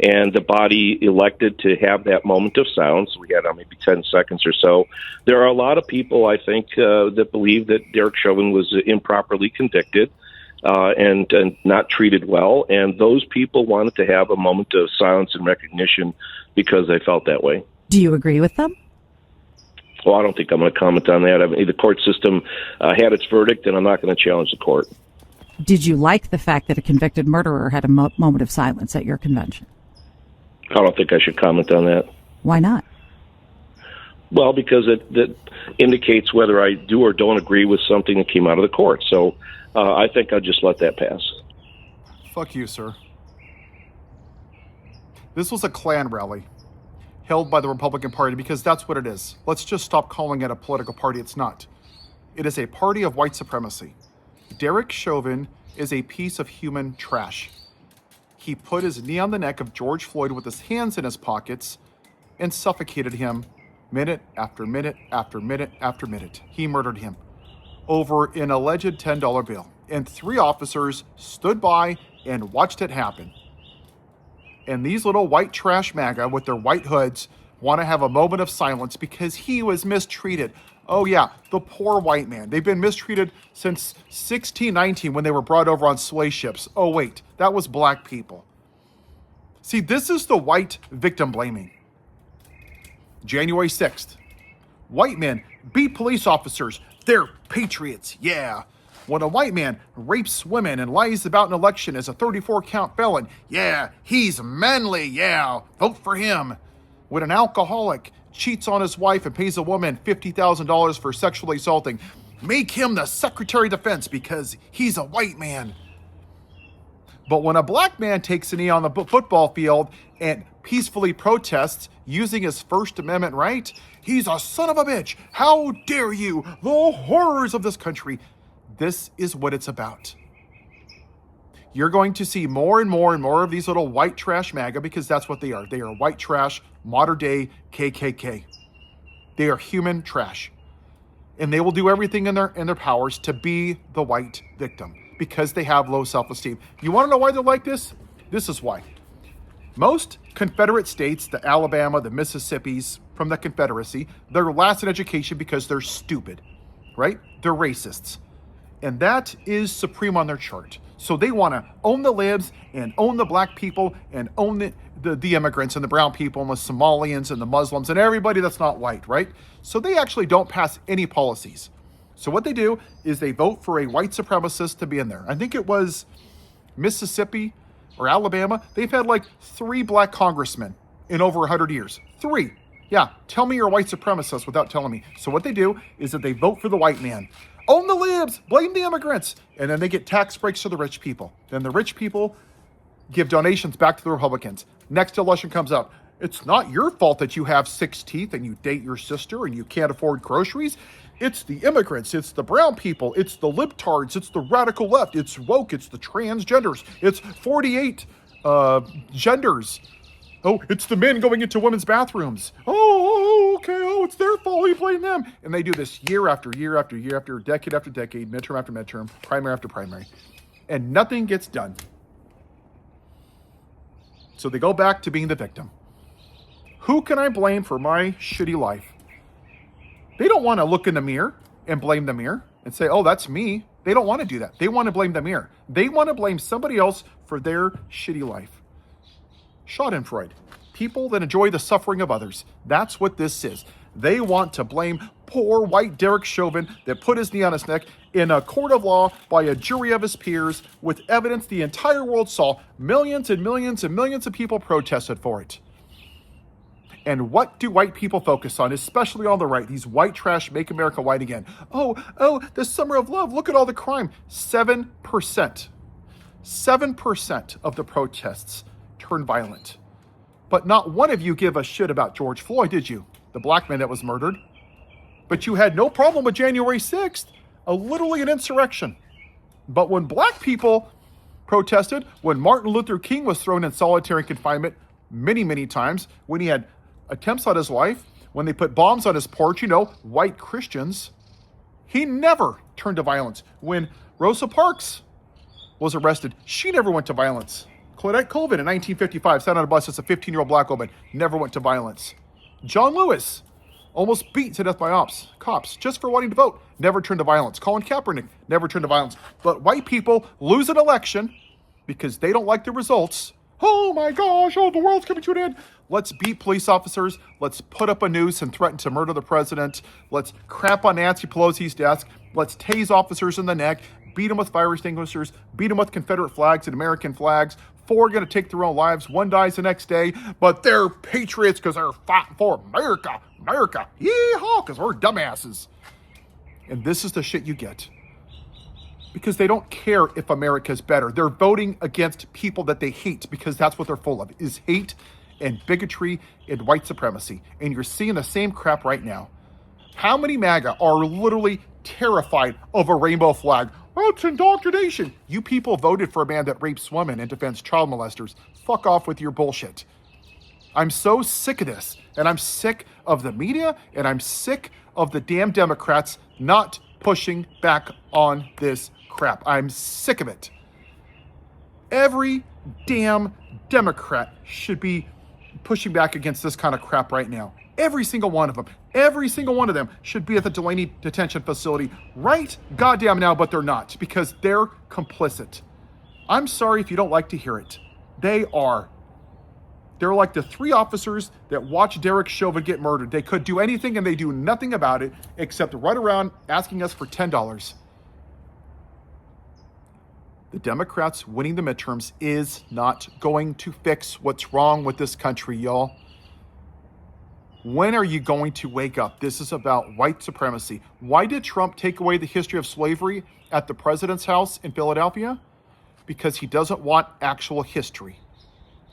and the body elected to have that moment of silence. We had maybe 10 seconds or so. There are a lot of people, I think, that believe that Derek Chauvin was improperly convicted and not treated well, and those people wanted to have a moment of silence and recognition because they felt that way. Do you agree with them? Well, I don't think I'm going to comment on that. I mean, the court system had its verdict, and I'm not going to challenge the court. Did you like the fact that a convicted murderer had a moment of silence at your convention? I don't think I should comment on that. Why not? Well, because it indicates whether I do or don't agree with something that came out of the court. So I think I'll just let that pass. Fuck you, sir. This was a Klan rally held by the Republican Party because that's what it is. Let's just stop calling it a political party. It's not. It is a party of white supremacy. Derek Chauvin is a piece of human trash. He put his knee on the neck of George Floyd with his hands in his pockets and suffocated him minute after minute after minute after minute. He murdered him over an alleged $10 bill. And 3 officers stood by and watched it happen. And these little white trash MAGA with their white hoods want to have a moment of silence because he was mistreated. Oh yeah, the poor white man. They've been mistreated since 1619 when they were brought over on slave ships. Oh wait, that was black people. See, this is the white victim blaming. January 6th. White men beat police officers. They're patriots, yeah. When a white man rapes women and lies about an election as a 34-count felon, yeah, he's manly, yeah, vote for him. When an alcoholic cheats on his wife and pays a woman $50,000 for sexually assaulting, make him the Secretary of Defense because he's a white man. But when a black man takes a knee on the football field and peacefully protests using his First Amendment right, he's a son of a bitch. How dare you? The horrors of this country. This is what it's about. You're going to see more and more and more of these little white trash MAGA because that's what they are. They are white trash, modern day KKK. They are human trash. And they will do everything in their powers to be the white victim because they have low self-esteem. You want to know why they're like this? This is why. Most Confederate states, the Alabama, the Mississippis from the Confederacy, they're last in education because they're stupid, right? They're racists. And that is supreme on their chart. So they want to own the libs and own the black people and own the immigrants and the brown people and the Somalians and the Muslims and everybody that's not white, right? So they actually don't pass any policies. So what they do is they vote for a white supremacist to be in there. I think it was Mississippi or Alabama. They've had like 3 black congressmen in over 100 years. 3. Yeah, tell me you're a white supremacist without telling me. So what they do is that they vote for the white man. Own the libs, blame the immigrants, and then they get tax breaks to the rich people. Then the rich people give donations back to the Republicans. Next election comes out. It's not your fault that you have 6 teeth and you date your sister and you can't afford groceries. It's the immigrants, it's the brown people, it's the libtards, it's the radical left, it's woke, it's the transgenders, it's 48 genders. Oh, it's the men going into women's bathrooms. Oh, okay. Oh, it's their fault. We blame them. And they do this year after year after year after decade after decade, midterm after midterm, primary after primary. And nothing gets done. So they go back to being the victim. Who can I blame for my shitty life? They don't want to look in the mirror and blame the mirror and say, oh, that's me. They don't want to do that. They want to blame the mirror. They want to blame somebody else for their shitty life. Schadenfreude, people that enjoy the suffering of others. That's what this is. They want to blame poor white Derek Chauvin that put his knee on his neck in a court of law by a jury of his peers with evidence the entire world saw. Millions and millions and millions of people protested for it. And what do white people focus on, especially on the right? These white trash, make America white again. Oh, the summer of love. Look at all the crime. 7%. 7% of the protests turned violent. But not one of you give a shit about George Floyd, did you? The black man that was murdered. But you had no problem with January 6th, literally an insurrection. But when black people protested, when Martin Luther King was thrown in solitary confinement many, many times, when he had attempts on his life, when they put bombs on his porch, white Christians, he never turned to violence. When Rosa Parks was arrested, she never went to violence. Claudette Colvin in 1955 sat on a bus as a 15-year-old black woman, never went to violence. John Lewis, almost beat to death by cops just for wanting to vote, never turned to violence. Colin Kaepernick, never turned to violence. But white people lose an election because they don't like the results. Oh my gosh, the world's coming to an end. Let's beat police officers. Let's put up a noose and threaten to murder the president. Let's crap on Nancy Pelosi's desk. Let's tase officers in the neck, beat them with fire extinguishers, beat them with Confederate flags and American flags. 4 are going to take their own lives. 1 dies the next day, but they're patriots because they're fighting for America. America. Yeehaw, because we're dumbasses. And this is the shit you get. Because they don't care if America's better. They're voting against people that they hate because that's what they're full of, is hate and bigotry and white supremacy. And you're seeing the same crap right now. How many MAGA are literally terrified of a rainbow flag? Oh, it's indoctrination. You people voted for a man that rapes women and defends child molesters. Fuck off with your bullshit. I'm so sick of this. And I'm sick of the media. And I'm sick of the damn Democrats not pushing back on this crap. I'm sick of it. Every damn Democrat should be pushing back against this kind of crap right now. Every single one of them. Every single one of them should be at the Delaney detention facility right goddamn now, but they're not because they're complicit. I'm sorry if you don't like to hear it. They are. They're like the 3 officers that watched Derek Chauvin get murdered. They could do anything and they do nothing about it except run around asking us for $10. The Democrats winning the midterms is not going to fix what's wrong with this country, y'all. When are you going to wake up? This is about white supremacy. Why did Trump take away the history of slavery at the president's house in Philadelphia? Because he doesn't want actual history.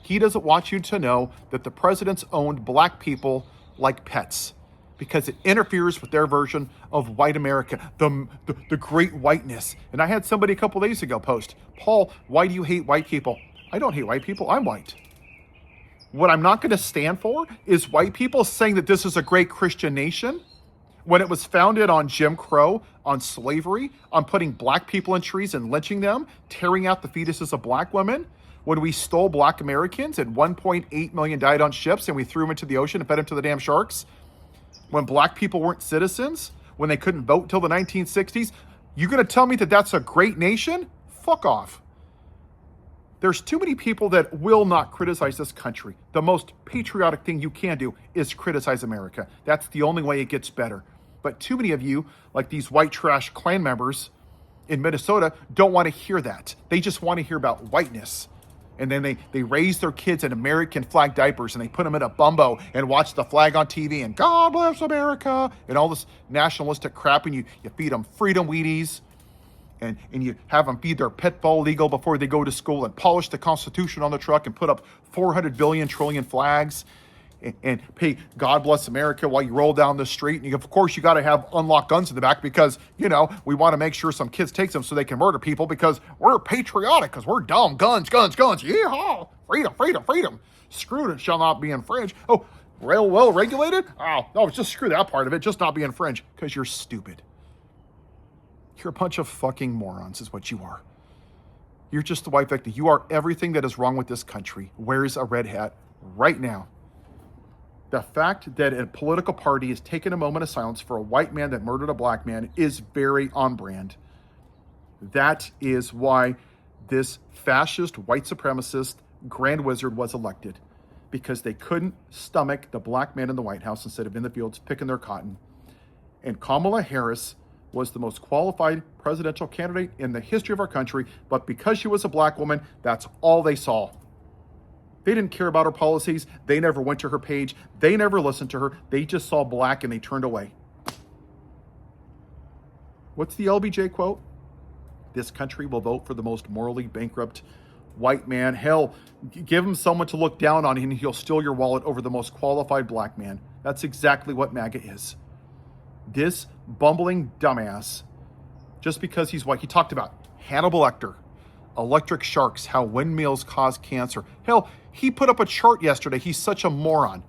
He doesn't want you to know that the presidents owned black people like pets because it interferes with their version of white America, the great whiteness. And I had somebody a couple days ago post, Paul, why do you hate white people? I don't hate white people. I'm white. What I'm not going to stand for is white people saying that this is a great Christian nation when it was founded on Jim Crow, on slavery, on putting black people in trees and lynching them, tearing out the fetuses of black women. When we stole black Americans and 1.8 million died on ships and we threw them into the ocean and fed them to the damn sharks. When black people weren't citizens, when they couldn't vote till the 1960s. You going to tell me that that's a great nation? Fuck off. There's too many people that will not criticize this country. The most patriotic thing you can do is criticize America. That's the only way it gets better. But too many of you, like these white trash Klan members in Minnesota, don't want to hear that. They just want to hear about whiteness. And then they raise their kids in American flag diapers and they put them in a bumbo and watch the flag on TV and God bless America and all this nationalistic crap. And you feed them freedom Wheaties. And you have them feed their pit bull legal before they go to school and polish the Constitution on the truck and put up 400 billion trillion flags and pay God bless America while you roll down the street. And of course, you got to have unlocked guns in the back because, we want to make sure some kids take them so they can murder people because we're patriotic, because we're dumb. Guns. Yeehaw. Freedom. Screwed, it shall not be infringed. Oh, well regulated? Oh, no, just screw that part of it. Just not be infringed because you're stupid. You're a bunch of fucking morons is what you are. You're just the white victim. You are everything that is wrong with this country. Wears a red hat right now. The fact that a political party is taking a moment of silence for a white man that murdered a black man is very on brand. That is why this fascist, white supremacist grand wizard was elected. Because they couldn't stomach the black man in the White House instead of in the fields picking their cotton. And Kamala Harris was the most qualified presidential candidate in the history of our country, but because she was a black woman, that's all they saw. They didn't care about her policies. They never went to her page. They never listened to her. They just saw black and they turned away. What's the LBJ quote? This country will vote for the most morally bankrupt white man. Hell, give him someone to look down on and he'll steal your wallet over the most qualified black man. That's exactly what MAGA is. This bumbling dumbass, just because he's white, he talked about Hannibal Lecter, electric sharks, how windmills cause cancer. Hell, he put up a chart yesterday, he's such a moron,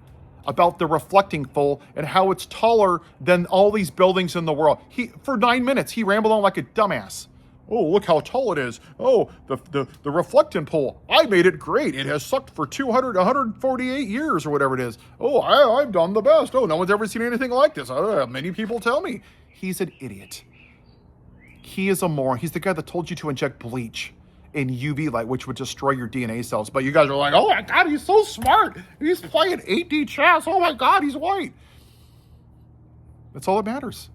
about the reflecting pole and how it's taller than all these buildings in the world. For 9 minutes, he rambled on like a dumbass. Oh, look how tall it is. Oh, the reflectant pole. I made it great. It has sucked for 148 years or whatever it is. Oh, I've done the best. Oh, no one's ever seen anything like this. Many people tell me. He's an idiot. He is a moron. He's the guy that told you to inject bleach in UV light, which would destroy your DNA cells. But you guys are like, oh my God, he's so smart. He's playing 8D chess. Oh my God, he's white. That's all that matters.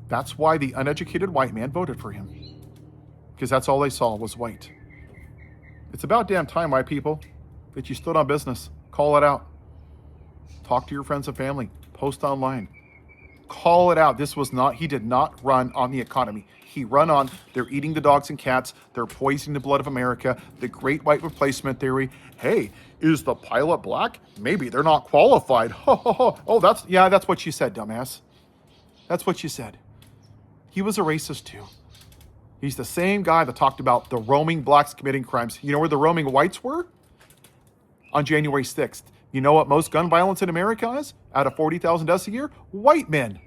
That's why the uneducated white man voted for him. Because that's all they saw was white. It's about damn time, white people, that you stood on business. Call it out. Talk to your friends and family. Post online. Call it out. He did not run on the economy. He run on, they're eating the dogs and cats. They're poisoning the blood of America. The great white replacement theory. Hey, is the pilot black? Maybe they're not qualified. Oh, that's what you said, dumbass. That's what you said. He was a racist too. He's the same guy that talked about the roaming blacks committing crimes. You know where the roaming whites were? On January 6th. You know what most gun violence in America is? Out of 40,000 deaths a year? White men.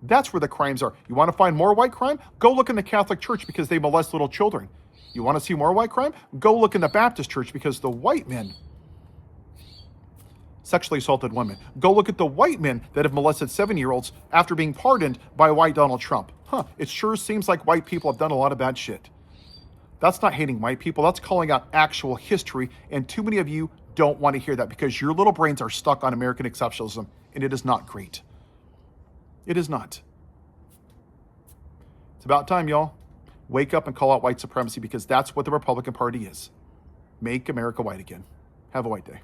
That's where the crimes are. You want to find more white crime? Go look in the Catholic Church because they molest little children. You want to see more white crime? Go look in the Baptist Church because the white men sexually assaulted women. Go look at the white men that have molested 7-year-olds after being pardoned by white Donald Trump. It sure seems like white people have done a lot of bad shit. That's not hating white people. That's calling out actual history. And too many of you don't want to hear that because your little brains are stuck on American exceptionalism. And it is not great. It is not. It's about time, y'all. Wake up and call out white supremacy because that's what the Republican Party is. Make America white again. Have a white day.